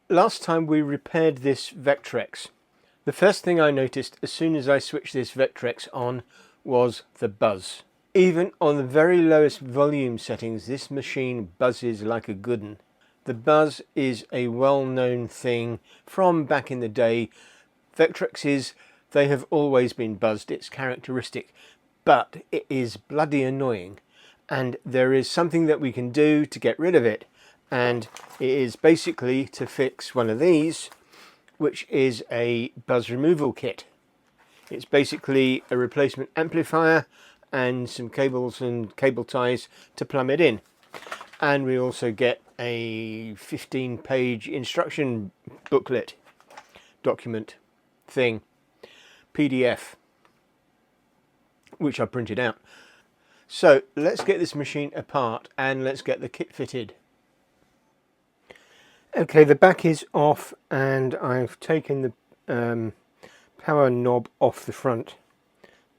last time we repaired this Vectrex. The first thing I noticed as soon as I switched this Vectrex on was the buzz. Even on the very lowest volume settings, this machine buzzes like a good one. The buzz is a well-known thing from back in the day. Vectrexes, they have always been buzzed, it's characteristic, but it is bloody annoying. And there is something that we can do to get rid of it, and it is basically to fix one of these, which is a buzz removal kit. It's basically a replacement amplifier and some cables and cable ties to plumb it in. And we also get a 15-page instruction booklet document thing, PDF, which I printed out. So let's get this machine apart and let's get the kit fitted. Okay, the back is off and I've taken the power knob off the front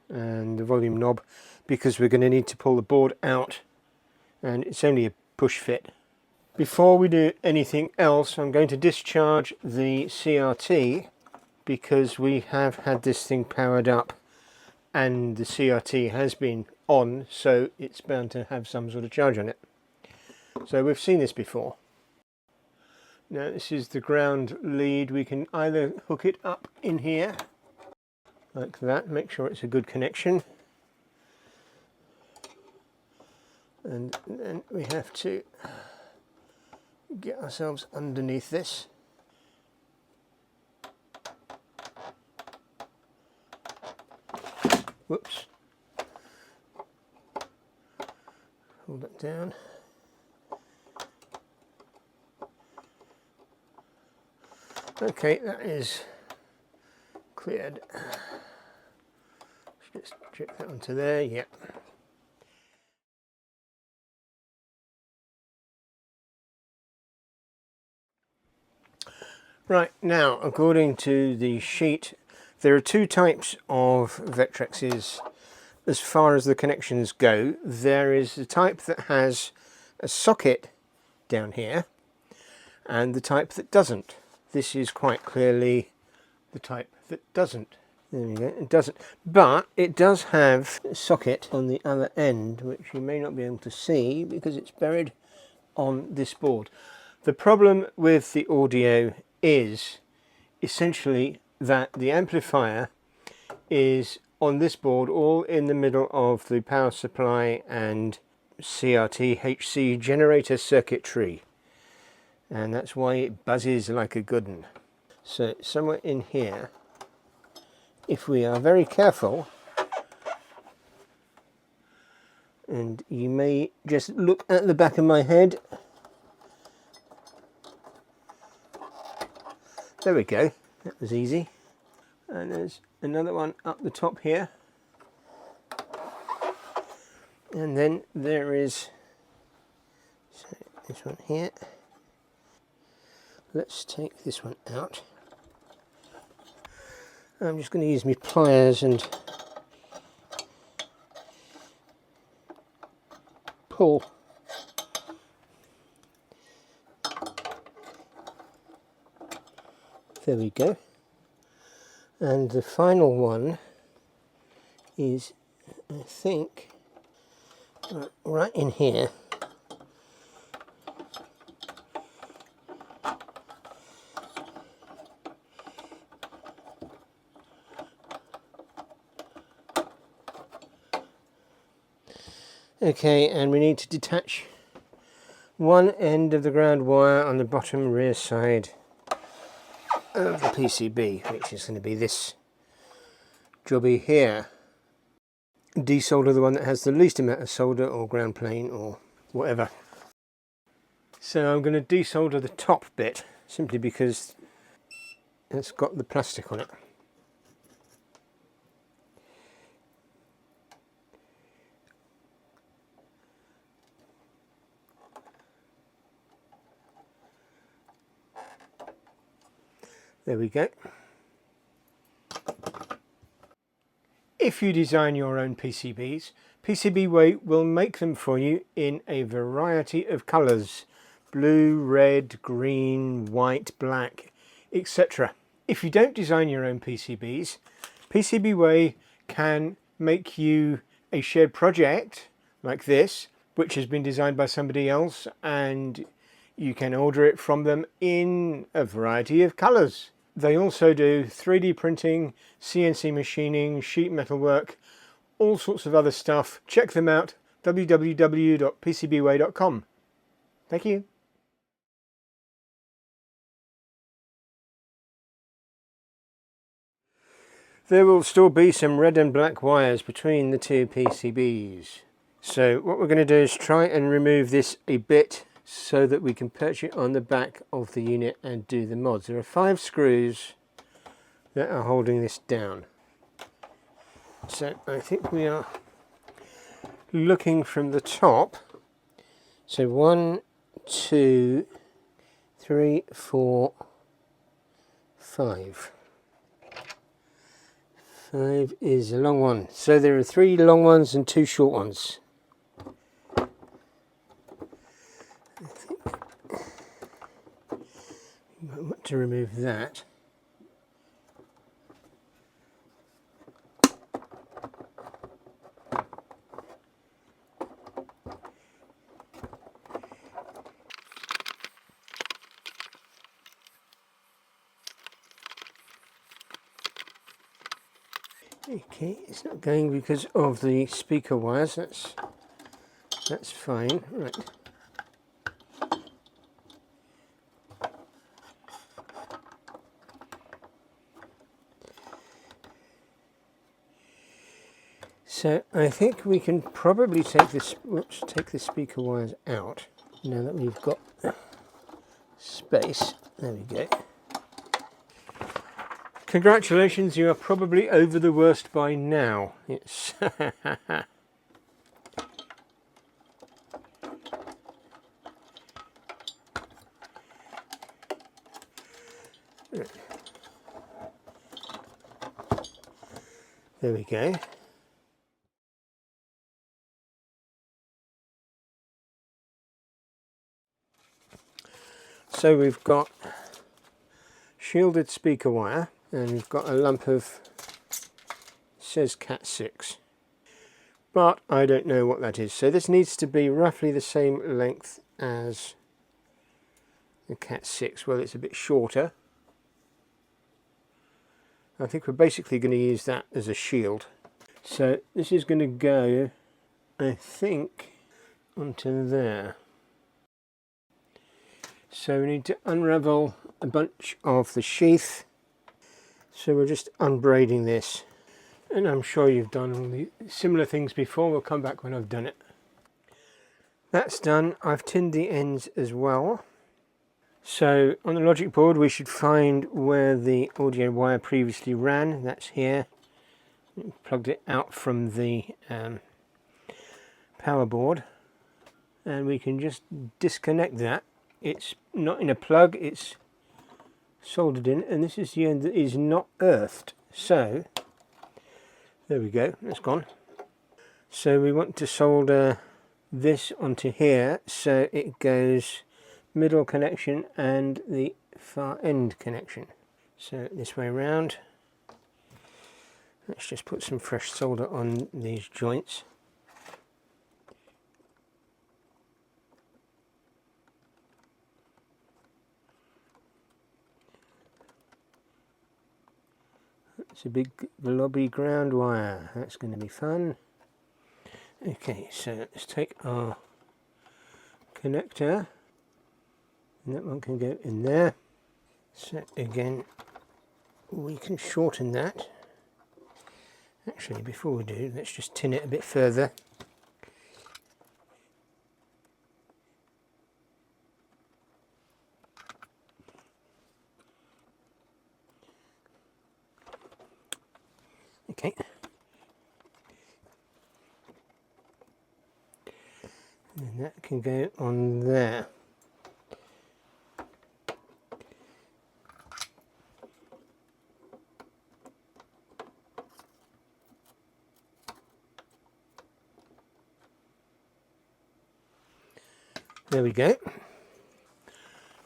and the volume knob because we're going to need to pull the board out, and it's only a push fit. Before we do anything else, I'm going to discharge the CRT because we have had this thing powered up and the CRT has been on, so it's bound to have some sort of charge on it. So we've seen this before. Now this is the ground lead. We can either hook it up in here like that, make sure it's a good connection, and then we have to get ourselves underneath this. Whoops. Hold that down. Okay, that is cleared. Let's just check that onto there. Yep. Right, now, according to the sheet, there are two types of Vectrexes as far as the connections go. There is the type that has a socket down here and the type that doesn't. This is quite clearly the type that doesn't. There we go, it doesn't. But it does have a socket on the other end, which you may not be able to see because it's buried on this board. The problem with the audio is essentially that the amplifier is on this board, all in the middle of the power supply and CRT HC generator circuitry, and that's why it buzzes like a good one. So somewhere in here, if we are very careful, and you may just look at the back of my head. There we go, that was easy. And there's another one up the top here. And then there is this one here. Let's take this one out. I'm just going to use my pliers and pull. There we go. And the final one is, I think, right in here. Okay, and we need to detach one end of the ground wire on the bottom rear side of the PCB, which is going to be this jobby here. Desolder the one that has the least amount of solder or ground plane or whatever. So I'm going to desolder the top bit simply because it's got the plastic on it. There we go. If you design your own PCBs, PCBWay will make them for you in a variety of colours. blue, red, green, white, black, etc. If you don't design your own PCBs, PCBWay can make you a shared project like this, which has been designed by somebody else, and you can order it from them in a variety of colors. They also do 3D printing, CNC machining, sheet metal work, all sorts of other stuff. Check them out, www.pcbway.com. Thank you. There will still be some red and black wires between the two PCBs. So what we're going to do is try and remove this a bit so that we can perch it on the back of the unit and do the mods. There are 5 screws that are holding this down. So I think we are looking from the top. So 1, 2, 3, 4, 5. 5 is a long one. So there are 3 long ones and 2 short ones. I think I want to remove that. Okay, it's not going because of the speaker wires. That's fine. Right. So I think we can probably take this. Whoops, take the speaker wires out now that we've got space. There we go. Congratulations, you are probably over the worst by now. It's there we go. So we've got shielded speaker wire, and we've got a lump of, says Cat 6, but I don't know what that is. So this needs to be roughly the same length as the Cat 6. Well, it's a bit shorter. I think we're basically going to use that as a shield. So this is going to go, I think, onto there. So we need to unravel a bunch of the sheath. So we're just unbraiding this. And I'm sure you've done all the similar things before. We'll come back when I've done it. That's done. I've tinned the ends as well. So on the logic board we should find where the audio wire previously ran. That's here. Plugged it out from the power board. And we can just disconnect that. It's not in a plug, it's soldered in, and this is the end that is not earthed. So there we go, that's gone. So we want to solder this onto here so it goes middle connection and the far end connection. So this way around. Let's just put some fresh solder on these joints. It's a big blobby ground wire. That's going to be fun. Okay, so let's take our connector, and that one can go in there. So again, we can shorten that. Actually, before we do, let's just tin it a bit further. Okay. And that can go on there. There we go.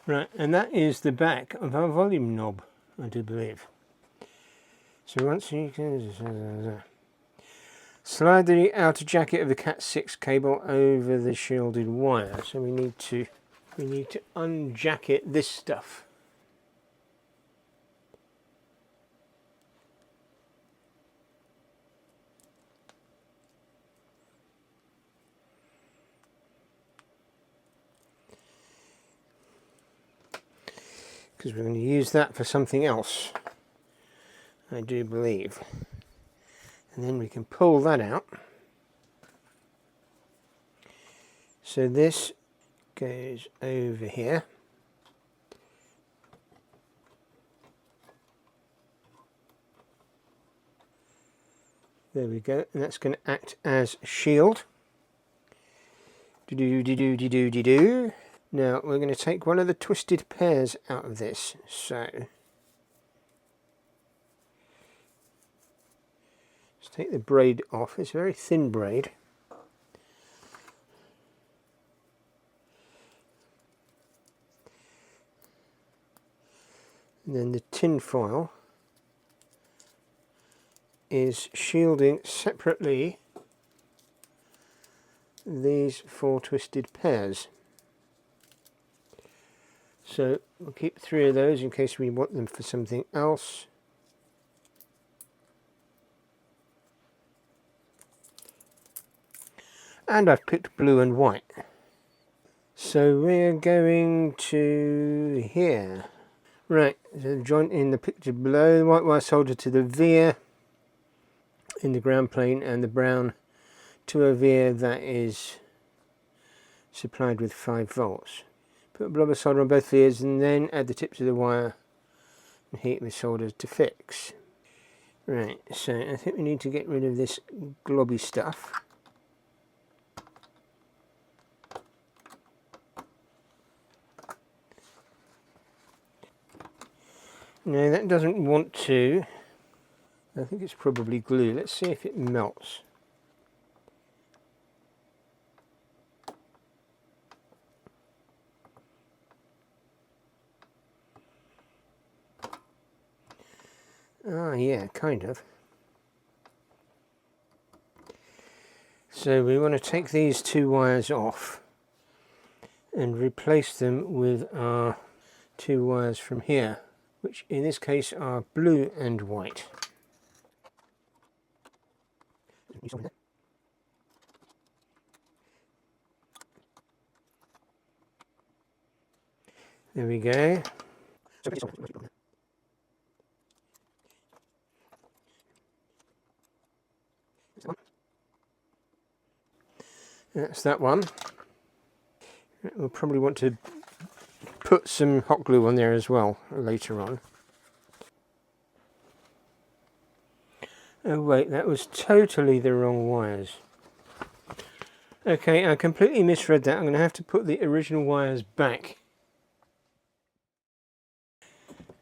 Right, and that is the back of our volume knob, I do believe. So once you can slide the outer jacket of the Cat 6 cable over the shielded wire. So we need to unjacket this stuff. Because we're going to use that for something else, I do believe. And then we can pull that out. So this goes over here. There we go, and that's going to act as a shield. Do-do-do-do-do-do-do. Now we're going to take one of the twisted pairs out of this. So let's take the braid off. It's a very thin braid. And then the tin foil is shielding separately these 4 twisted pairs. So we'll keep 3 of those in case we want them for something else. And I've picked blue and white. So we're going to here. Right, so the joint in the picture below, the white wire soldered to the veer in the ground plane, and the brown to a veer that is supplied with 5 volts. Put a blob of solder on both veers and then add the tips of the wire and heat with solder to fix. Right, so I think we need to get rid of this globby stuff. No, that doesn't want to. I think it's probably glue. Let's see if it melts. Ah, yeah, kind of. So we want to take these 2 wires off and replace them with our 2 wires from here, which in this case are blue and white. There we go. That's that one. We'll probably want to put some hot glue on there as well later on. Oh wait, that was totally the wrong wires. Okay, I completely misread that. I'm going to have to put the original wires back.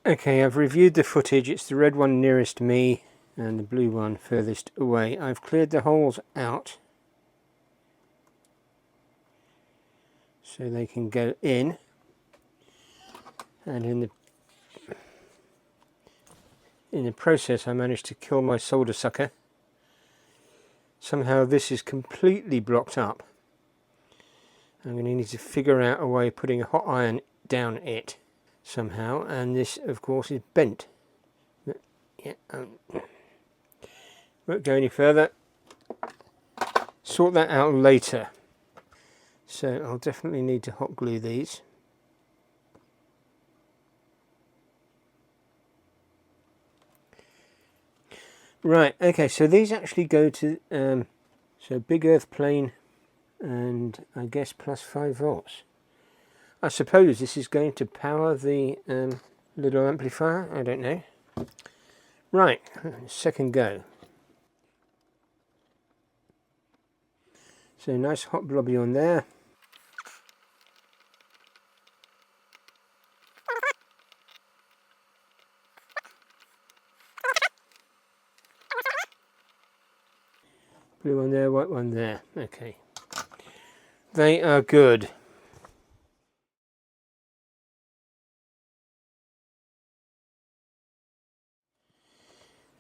Okay, I've reviewed the footage. It's the red one nearest me and the blue one furthest away. I've cleared the holes out so they can go in, and in the process I managed to kill my solder sucker. Somehow this is completely blocked up. I'm going to need to figure out a way of putting a hot iron down it somehow, and this of course is bent. But, yeah, won't go any further. Sort that out later. So I'll definitely need to hot glue these. Right, okay, so these actually go to so big earth plane and I guess plus 5 volts. I suppose this is going to power the little amplifier, I don't know. Right, second go. So nice hot blobby on there. Blue one there, white one there. Okay. They are good.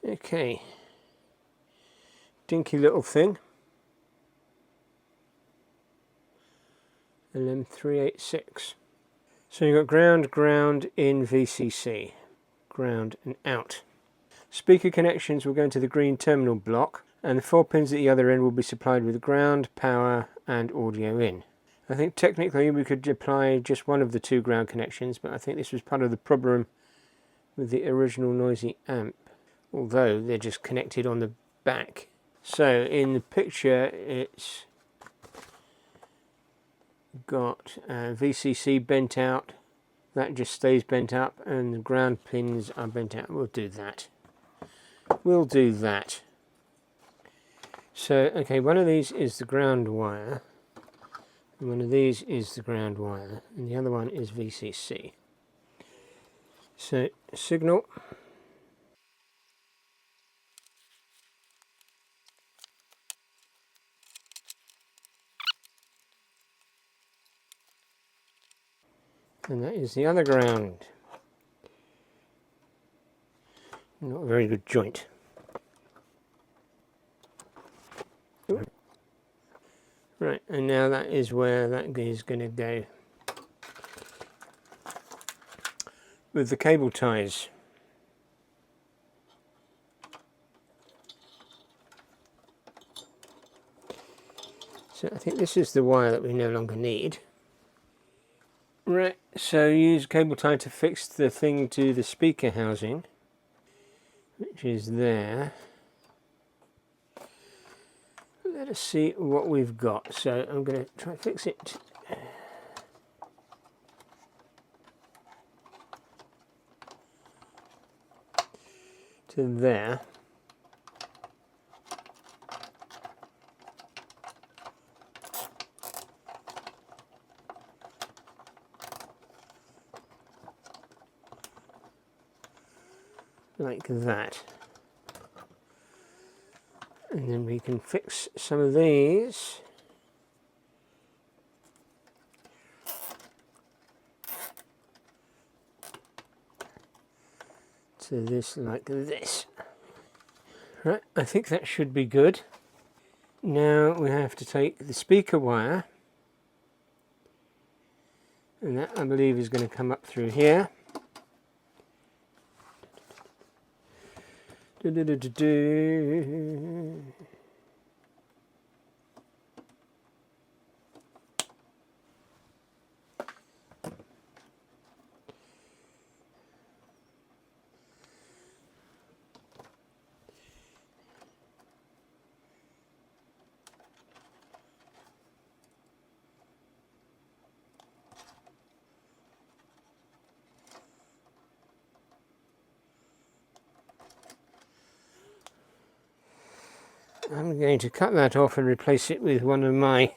Okay, dinky little thing. LM386. So you've got ground, ground in VCC, ground and out. Speaker connections will go into the green terminal block, and the 4 pins at the other end will be supplied with ground, power and audio in. I think technically we could apply just one of the 2 ground connections, but I think this was part of the problem with the original noisy amp, although they're just connected on the back. So in the picture it's got VCC bent out, that just stays bent up, and the ground pins are bent out. We'll do that. We'll do that. So, okay, one of these is the ground wire, and one of these is the ground wire, and the other one is VCC. So, signal. And that is the other ground. Not a very good joint. Ooh. Right, and now that is where that is going to go with the cable ties. So I think this is the wire that we no longer need. Right, so use cable tie to fix the thing to the speaker housing, which is there. Let us see what we've got. So I'm going to try and fix it. To there. Like that. And then we can fix some of these. To this, like this. Right, I think that should be good. Now we have to take the speaker wire, and that I believe is going to come up through here. I'm going to cut that off and replace it with one of my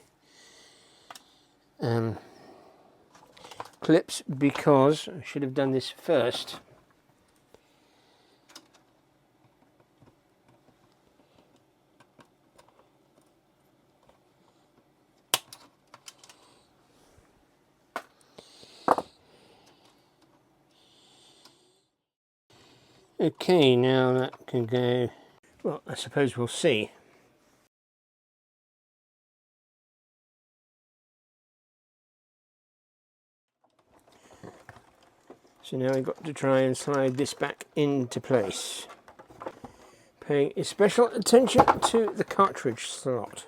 clips, because I should have done this first. Okay, now that can go, well, I suppose we'll see. So now I've got to try and slide this back into place, paying special attention to the cartridge slot.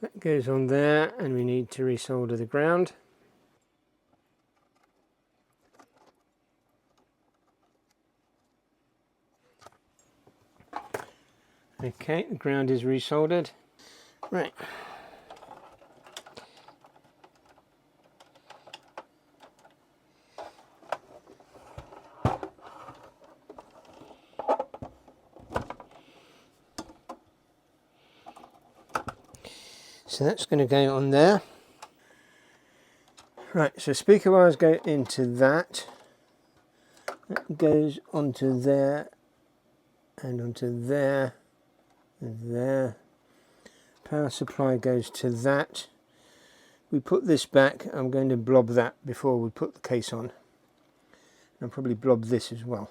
That goes on there, and we need to resolder the ground. Okay, the ground is resoldered. Right. So that's going to go on there. Right, so speaker wires go into that. That goes onto there, and onto there, and there. Power supply goes to that. We put this back. I'm going to blob that before we put the case on. I'll probably blob this as well.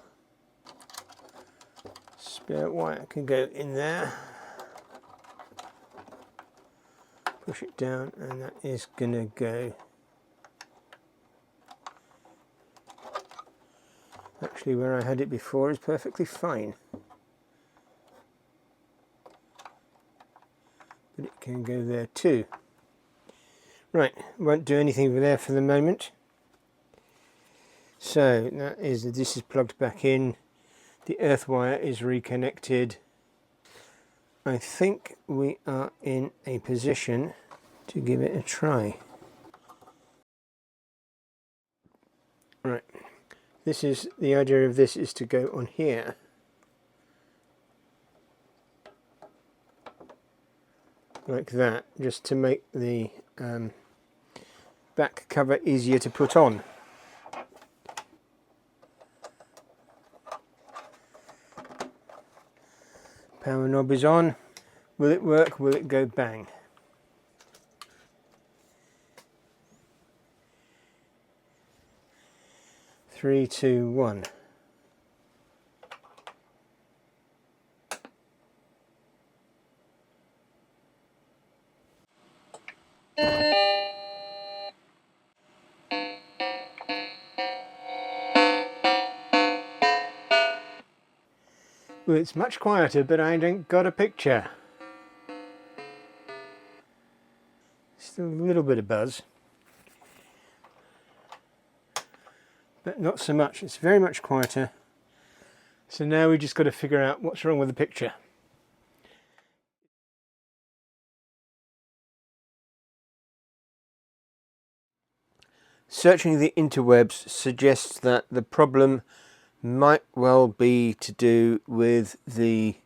Spare wire can go in there. Push it down, and that is going to go. Actually, where I had it before is perfectly fine. But it can go there too. Right, won't do anything there for the moment. So this is plugged back in. The earth wire is reconnected. I think we are in a position to give it a try. Right, the idea of this is to go on here. Like that, just to make the back cover easier to put on. Power knob is on. Will it work? Will it go bang? Three, two, one. Well, it's much quieter, but I ain't got a picture. Still a little bit of buzz, but not so much. It's very much quieter. So now we just got to figure out what's wrong with the picture. Searching the interwebs suggests that the problem might well be to do with the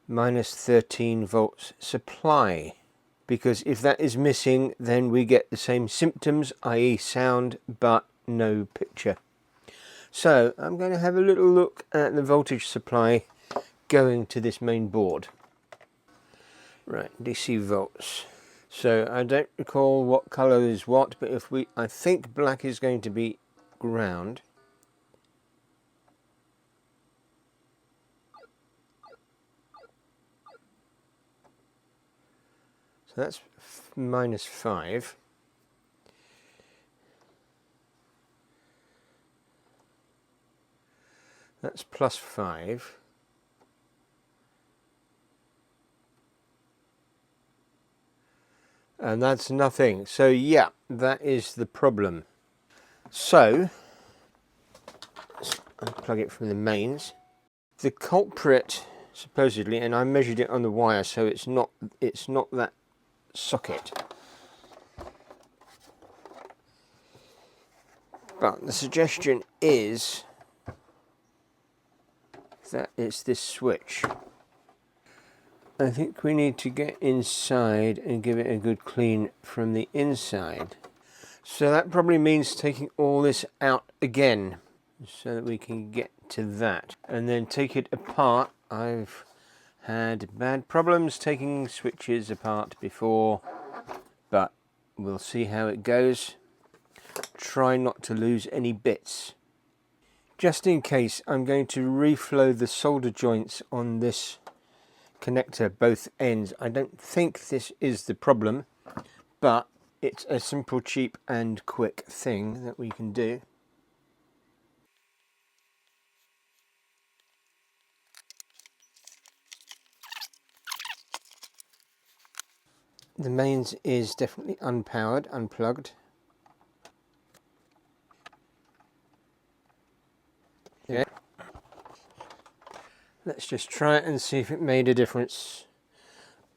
minus 13 volts supply, because if that is missing, then we get the same symptoms, i.e. sound, but no picture. So I'm going to have a little look at the voltage supply going to this main board. Right, DC volts. So I don't recall what colour is what, but I think black is going to be ground. So that's minus 5. That's plus 5. And that's nothing. So yeah, that is the problem. So let's unplug it from the mains. The culprit, supposedly, and I measured it on the wire, so it's not that socket. But the suggestion is that it's this switch. I think we need to get inside and give it a good clean from the inside. So that probably means taking all this out again so that we can get to that. And then take it apart. I've had bad problems taking switches apart before, but we'll see how it goes. Try not to lose any bits. Just in case, I'm going to reflow the solder joints on this connector, both ends. I don't think this is the problem, but it's a simple, cheap and quick thing that we can do. The mains is definitely unpowered, unplugged. Yeah. Let's just try it and see if it made a difference.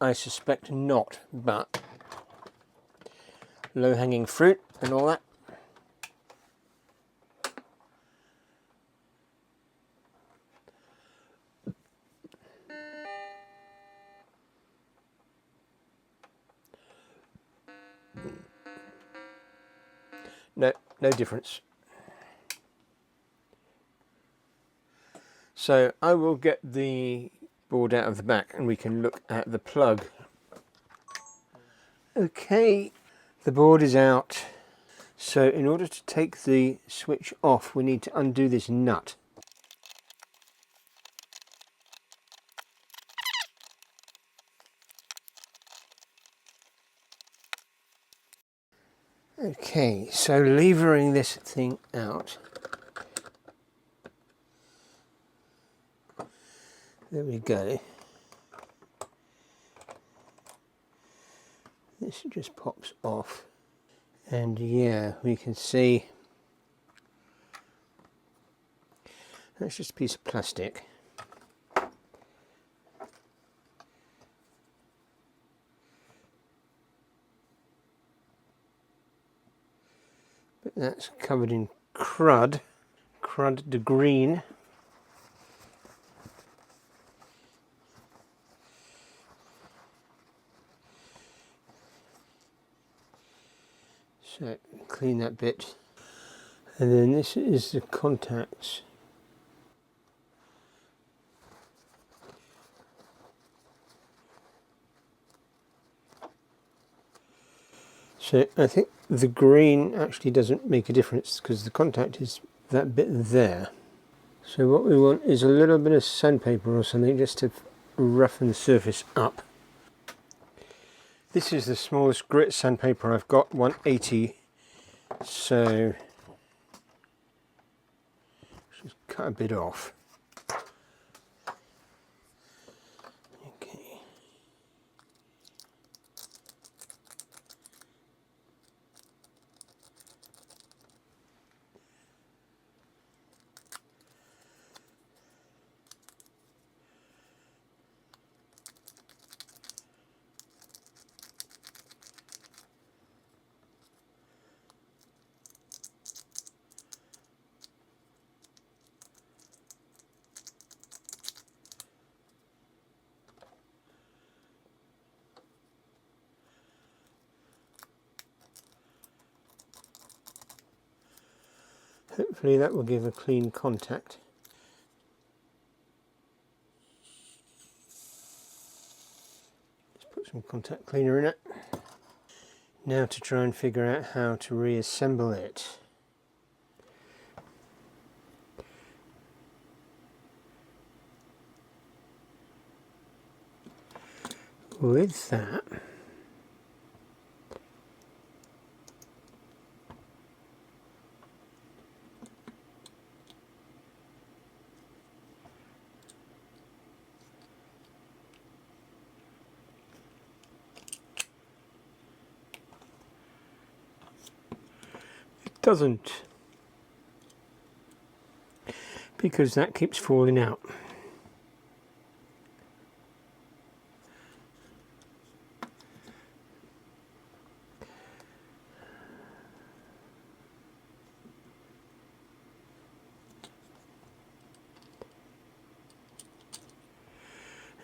I suspect not, but low-hanging fruit and all that. No difference. So I will get the board out of the back and we can look at the plug. Okay, the board is out. So in order to take the switch off, we need to undo this nut. Okay, so levering this thing out. There we go. This just pops off. And yeah, we can see that's just a piece of plastic. But that's covered in crud de green. So clean that bit. And then this is the contacts. So I think the green actually doesn't make a difference because the contact is that bit there. So what we want is a little bit of sandpaper or something just to roughen the surface up. This is the smallest grit sandpaper I've got, 180. So just cut a bit off. Okay. Hopefully that will give a clean contact. Let's put some contact cleaner in it. Now to try and figure out how to reassemble it. With that, it doesn't, because that keeps falling out.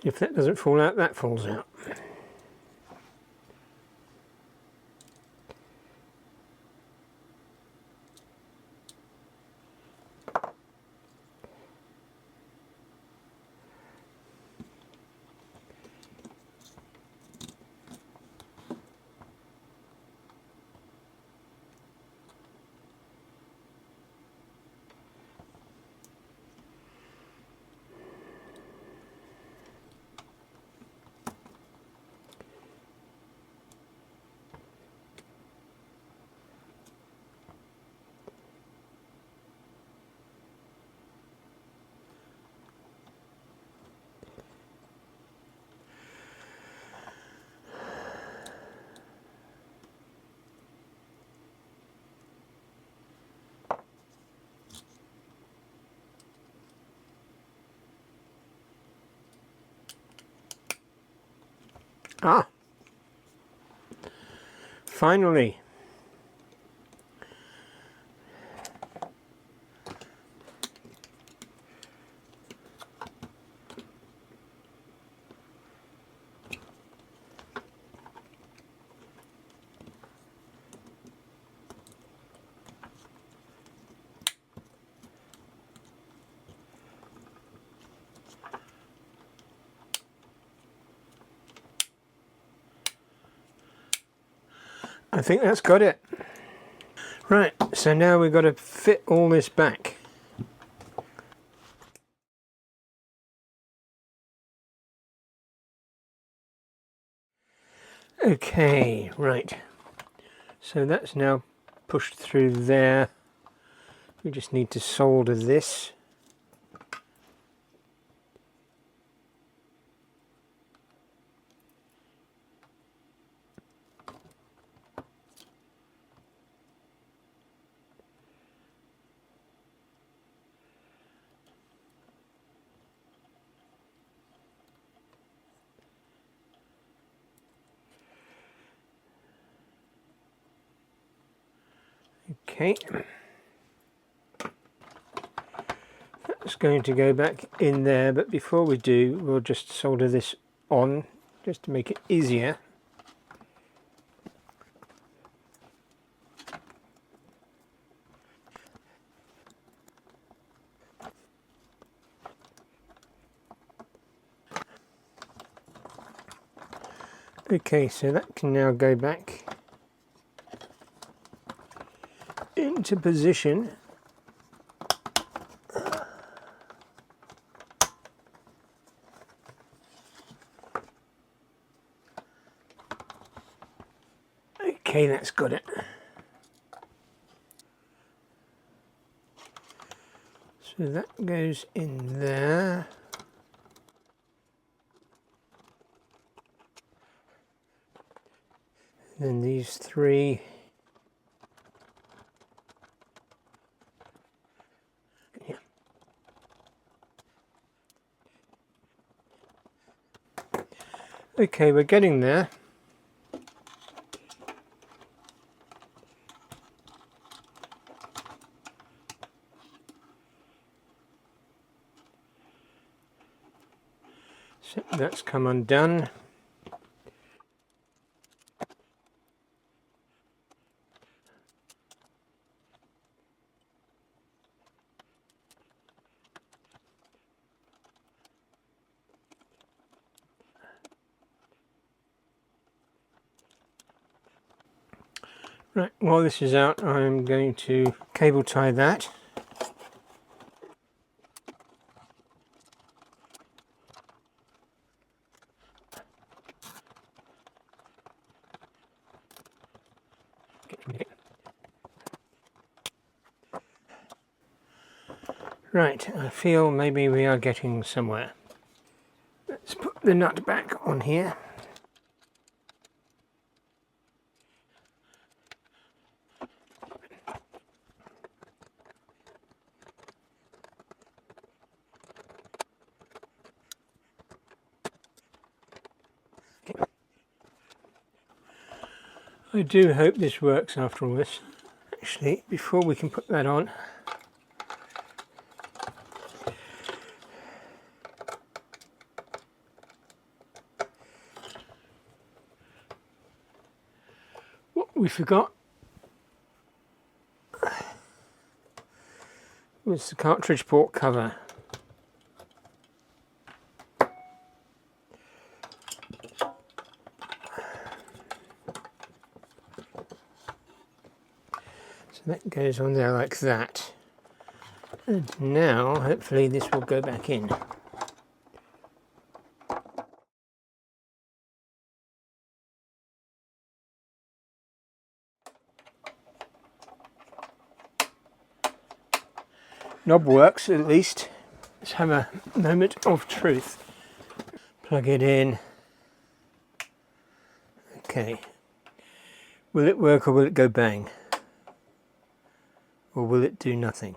If that doesn't fall out, that falls out. Ah, finally. I think that's got it. Right, so now we've got to fit all this back. Okay, right. So that's now pushed through there. We just need to solder this. Okay. That's going to go back in there, but before we do, we'll just solder this on, just to make it easier. Okay, so that can now go back into position. Okay, that's got it. So that goes in there. Then these three. Yeah. Okay, we're getting there. So that's come undone. Right, while this is out, I'm going to cable tie that. Right, I feel maybe we are getting somewhere. Let's put the nut back on here. I do hope this works after all this. Actually, before we can put that on, what we forgot was the cartridge port cover. So that goes on there like that. And now, hopefully this will go back in. Knob works at least. Let's have a moment of truth. Plug it in. Okay. Will it work or will it go bang? Or will it do nothing?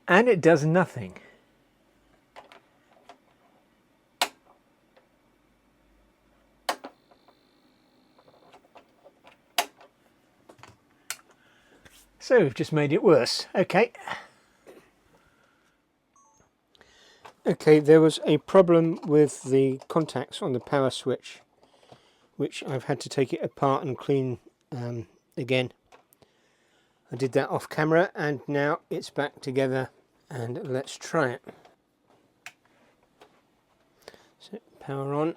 And it does nothing. So we've just made it worse. Okay. Okay, there was a problem with the contacts on the power switch, which I've had to take it apart and clean Again, I did that off camera and now it's back together, and let's try it. So power on.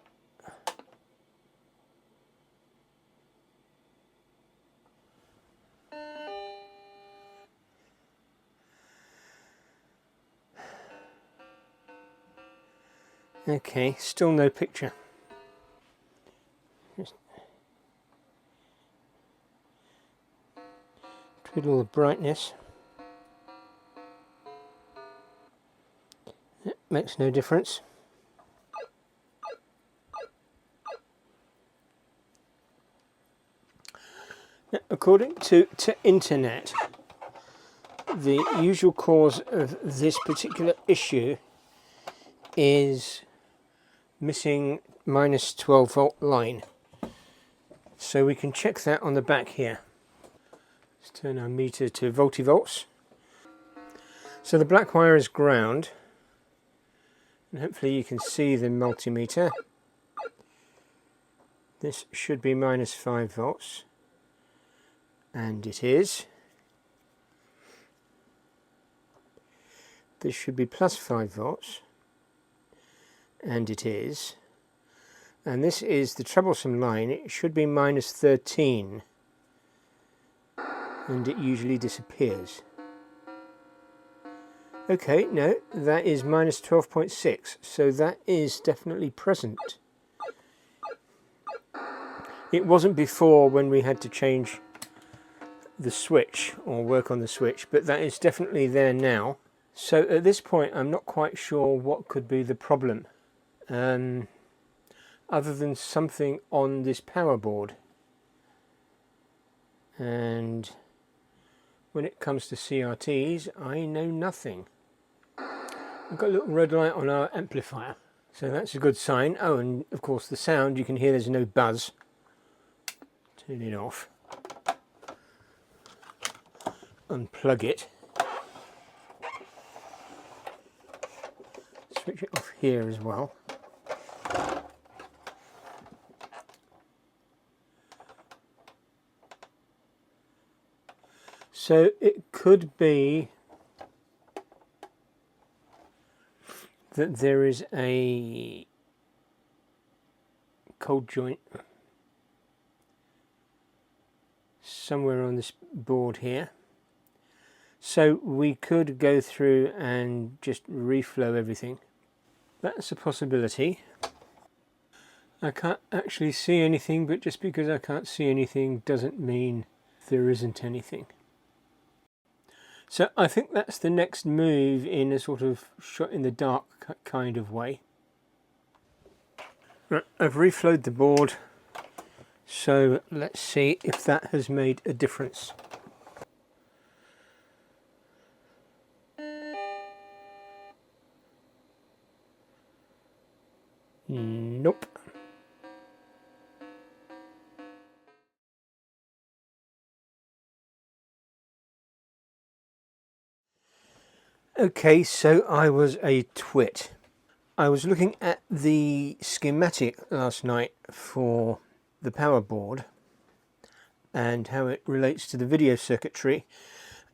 Okay, still no picture. Just twiddle the brightness. It makes no difference. Now, according to internet, the usual cause of this particular issue is missing minus 12 volt line. So we can check that on the back here. Let's turn our meter to voltivolts. So the black wire is ground, and hopefully you can see the multimeter. This should be minus 5 volts, and it is. This should be plus 5 volts, and it is. And this is the troublesome line. It should be minus 13, and it usually disappears. Okay, no, that is minus 12.6, so that is definitely present. It wasn't before when we had to change the switch or work on the switch, but that is definitely there now. So at this point I'm not quite sure what could be the problem, other than something on this power board. And when it comes to CRTs, I know nothing. I've got a little red light on our amplifier, so that's a good sign. Oh, and of course the sound, you can hear there's no buzz. Turn it off. Unplug it. Switch it off here as well. So it could be that there is a cold joint somewhere on this board here. So we could go through and just reflow everything. That's a possibility. I can't actually see anything, but just because I can't see anything doesn't mean there isn't anything. So I think that's the next move in a sort of shot in the dark kind of way. Right, I've reflowed the board, so let's see if that has made a difference. Nope. Okay, so I was a twit. I was looking at the schematic last night for the power board and how it relates to the video circuitry,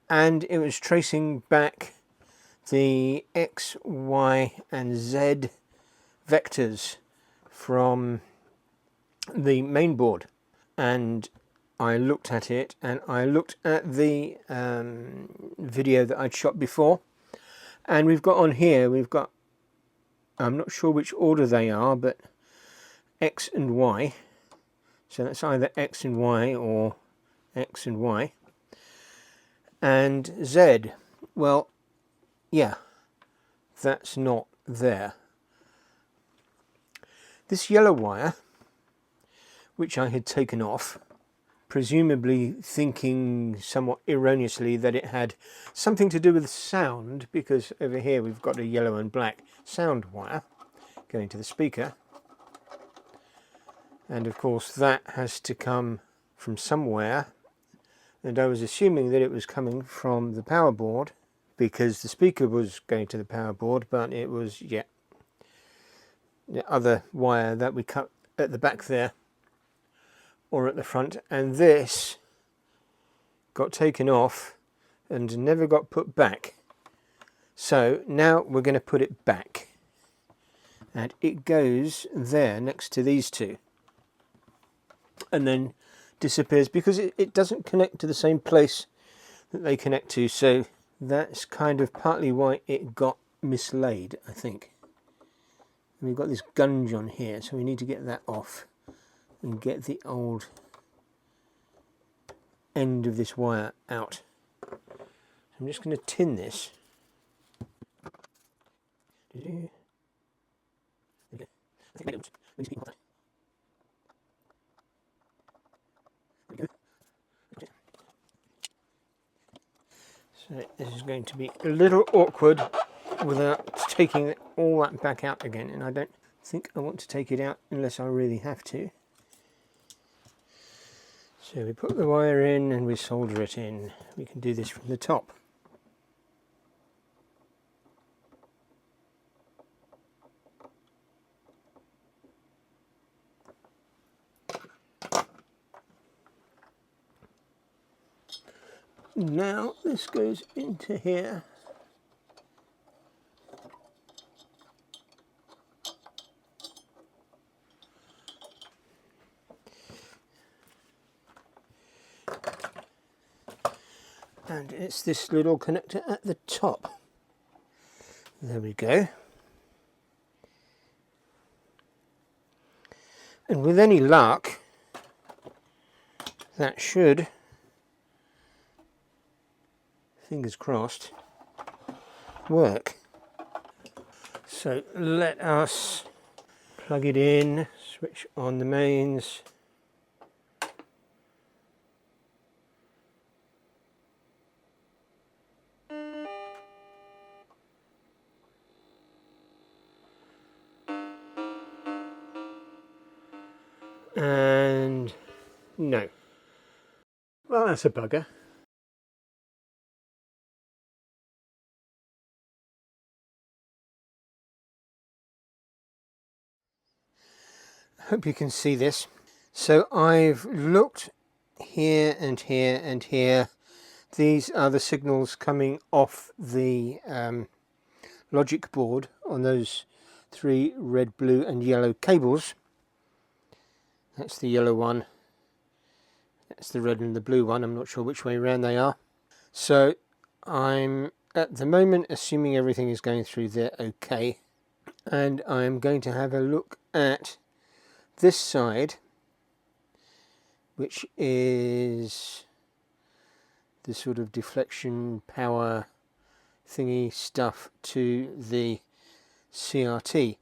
and it was tracing back the X, Y and Z vectors from the main board. And I looked at it, and I looked at the video that I'd shot before, and we've got on here, we've got, I'm not sure which order they are, but X and Y. So that's either X and Y or X and Y. And Z, well, yeah, that's not there. This yellow wire, which I had taken off, presumably thinking somewhat erroneously that it had something to do with sound, because over here we've got a yellow and black sound wire going to the speaker, and of course that has to come from somewhere, and I was assuming that it was coming from the power board because the speaker was going to the power board, but it was, yeah, the other wire that we cut at the back there or at the front, and this got taken off and never got put back. So now we're going to put it back, and it goes there next to these two and then disappears because it doesn't connect to the same place that they connect to. So that's kind of partly why it got mislaid, I think. And we've got this gunge on here, so we need to get that off and get the old end of this wire out. I'm just going to tin this. So this is going to be a little awkward without taking all that back out again, and I don't think I want to take it out unless I really have to. So we put the wire in and we solder it in. We can do this from the top. Now this goes into here. And it's this little connector at the top. There we go. And with any luck, that should, fingers crossed, work. So let us plug it in, switch on the mains. And no. Well, that's a bugger. I hope you can see this. So I've looked here and here and here. These are the signals coming off the logic board on those 3 red, blue and yellow cables. That's the yellow one. That's the red and the blue one. I'm not sure which way around they are. So I'm at the moment assuming everything is going through there okay. And I'm going to have a look at this side, which is the sort of deflection power thingy stuff to the CRT.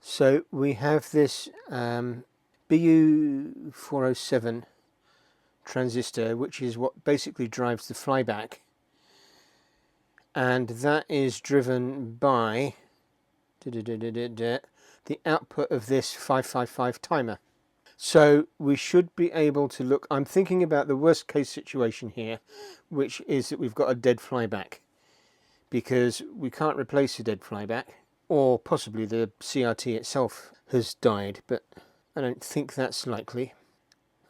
So we have this BU407 transistor, which is what basically drives the flyback, and that is driven by the output of this 555 timer. So we should be able to look. I'm thinking about the worst case situation here, which is that we've got a dead flyback, because we can't replace a dead flyback, or possibly the CRT itself has died, but I don't think that's likely.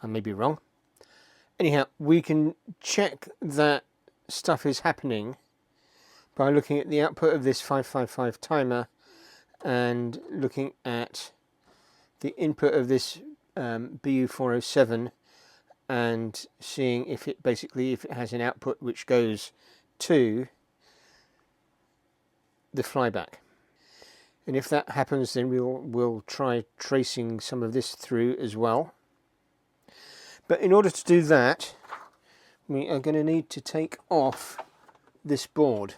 I may be wrong. Anyhow, we can check that stuff is happening by looking at the output of this 555 timer and looking at the input of this BU407 and seeing if it has an output which goes to the flyback. And if that happens, then we'll try tracing some of this through as well. But in order to do that, we are going to need to take off this board.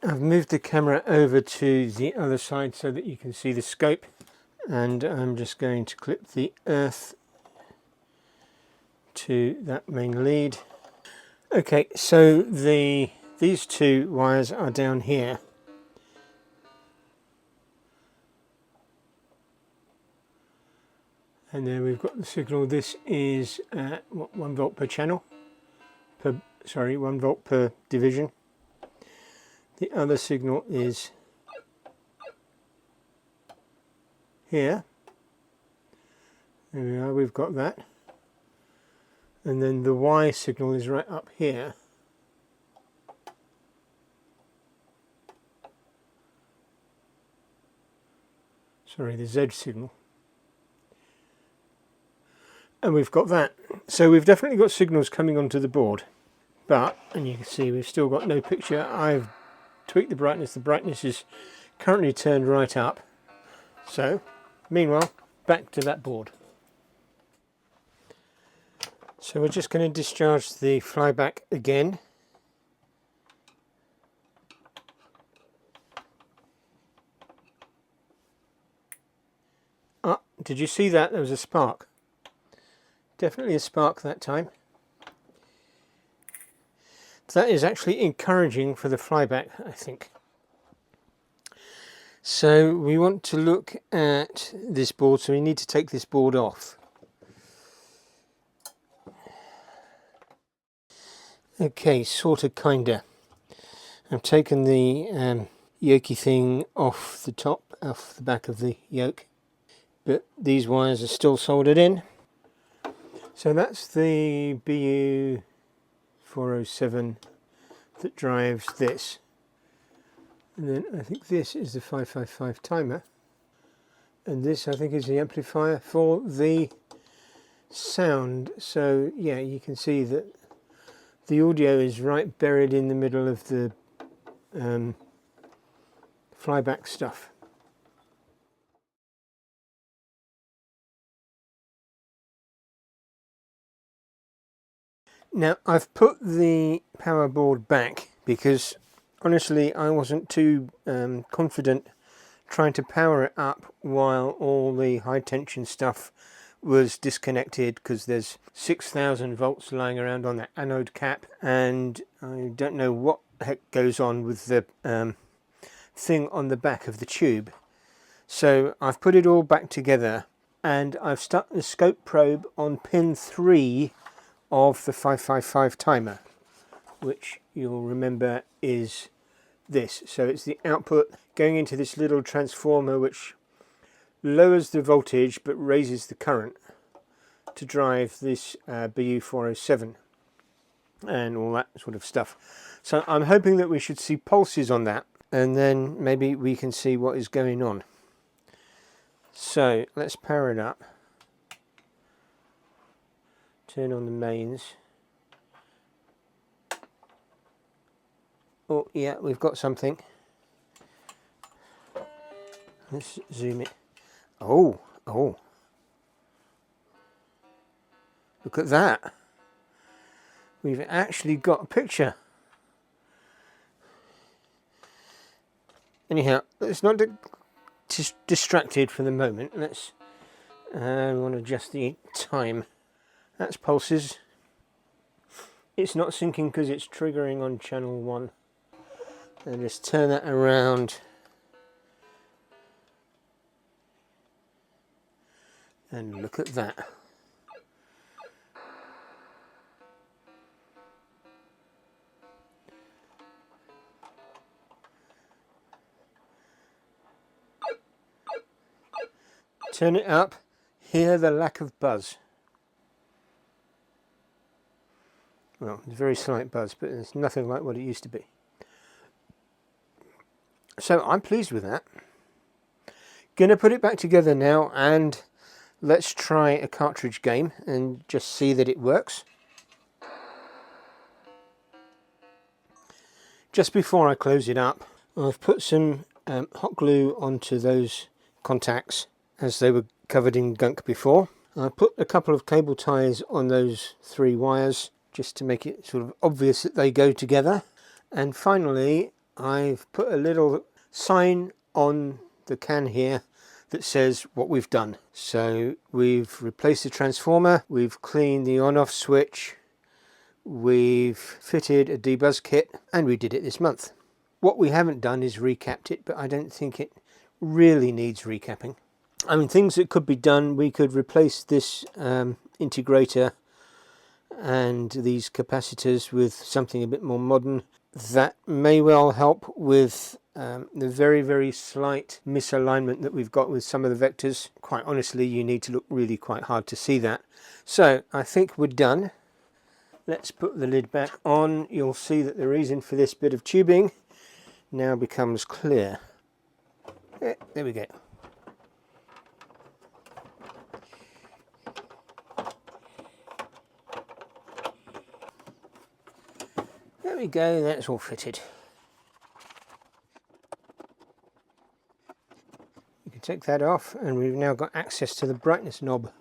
I've moved the camera over to the other side so that you can see the scope, and I'm just going to clip the earth to that main lead. Okay, so these 2 wires are down here. And then we've got the signal. This is 1 volt per channel, 1 volt per division. The other signal is here. There we are, we've got that. And then the Y signal is right up here. Sorry, the Z signal. And we've got that. So we've definitely got signals coming onto the board. But, and you can see we've still got no picture. I've tweaked the brightness. The brightness is currently turned right up. So, meanwhile, back to that board. So we're just going to discharge the flyback again. Ah, did you see that? There was a spark. Definitely a spark that time. That is actually encouraging for the flyback, I think. So we want to look at this board, so we need to take this board off. Okay, sorta, kinda. I've taken the yokey thing off the top, off the back of the yoke, but these wires are still soldered in. So that's the BU 407 that drives this, and then I think this is the 555 timer, and this I think is the amplifier for the sound. So yeah, you can see that the audio is right buried in the middle of the flyback stuff. Now I've put the power board back because honestly I wasn't too confident trying to power it up while all the high tension stuff was disconnected, because there's 6,000 volts lying around on the anode cap, and I don't know what the heck goes on with the thing on the back of the tube. So I've put it all back together, and I've stuck the scope probe on pin 3 of the 555 timer, which you'll remember is this. So it's the output going into this little transformer which lowers the voltage but raises the current to drive this BU 407 and all that sort of stuff. So I'm hoping that we should see pulses on that, and then maybe we can see what is going on. So let's power it up. Turn on the mains. Oh yeah, we've got something. Let's zoom it. Oh, look at that. We've actually got a picture. Anyhow, let's not distracted for the moment. Let's we want to adjust the time. That's pulses. It's not syncing because it's triggering on channel 1. And just turn that around. And look at that. Turn it up. Hear the lack of buzz. Well, it's a very slight buzz, but it's nothing like what it used to be. So I'm pleased with that. Gonna put it back together now, and let's try a cartridge game and just see that it works. Just before I close it up, I've put some hot glue onto those contacts as they were covered in gunk before. I put a couple of cable ties on those 3 wires just to make it sort of obvious that they go together. And finally, I've put a little sign on the can here that says what we've done. So we've replaced the transformer, we've cleaned the on-off switch, we've fitted a debuzz kit, and we did it this month. What we haven't done is recapped it, but I don't think it really needs recapping. I mean, things that could be done, we could replace this integrator and these capacitors with something a bit more modern. that may well help with the very, very slight misalignment that we've got with some of the vectors. Quite honestly, you need to look really quite hard to see that. So I think we're done. Let's put the lid back on. You'll see that the reason for this bit of tubing now becomes clear. There we go. There we go, that's all fitted. You can take that off and we've now got access to the brightness knob.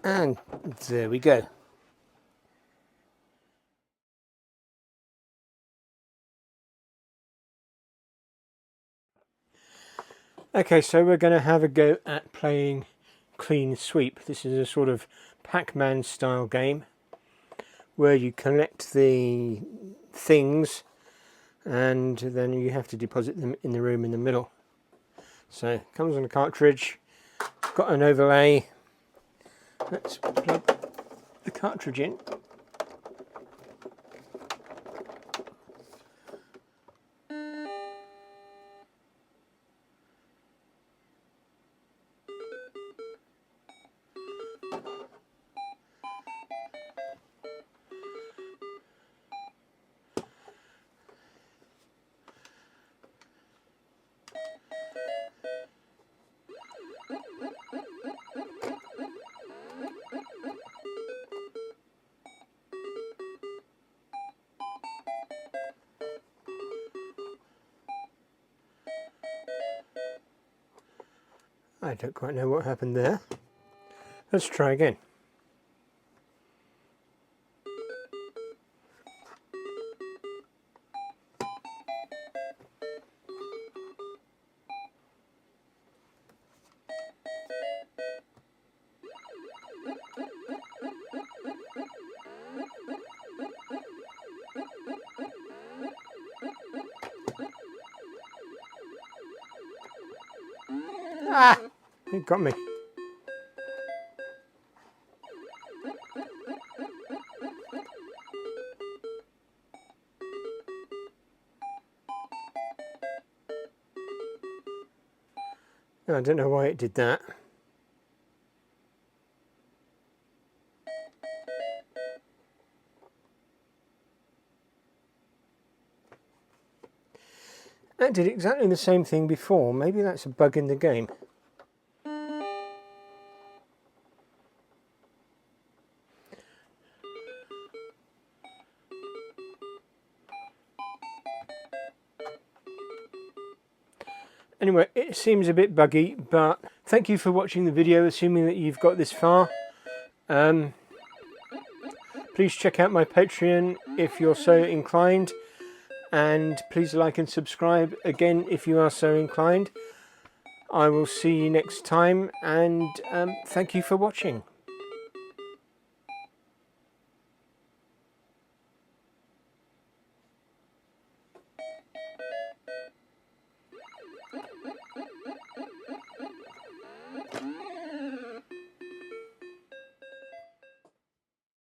And there we go. Okay, so we're going to have a go at playing Clean Sweep. This is a sort of Pac-Man style game where you collect the things and then you have to deposit them in the room in the middle. So it comes on a cartridge, got an overlay. Let's plug the cartridge in. I don't quite know what happened there. Let's try again. Ah! It got me. I don't know why it did that. That did exactly the same thing before. Maybe that's a bug in the game. Anyway, it seems a bit buggy, but thank you for watching the video, assuming that you've got this far. Please check out my Patreon if you're so inclined, and please like and subscribe again if you are so inclined. I will see you next time, and thank you for watching.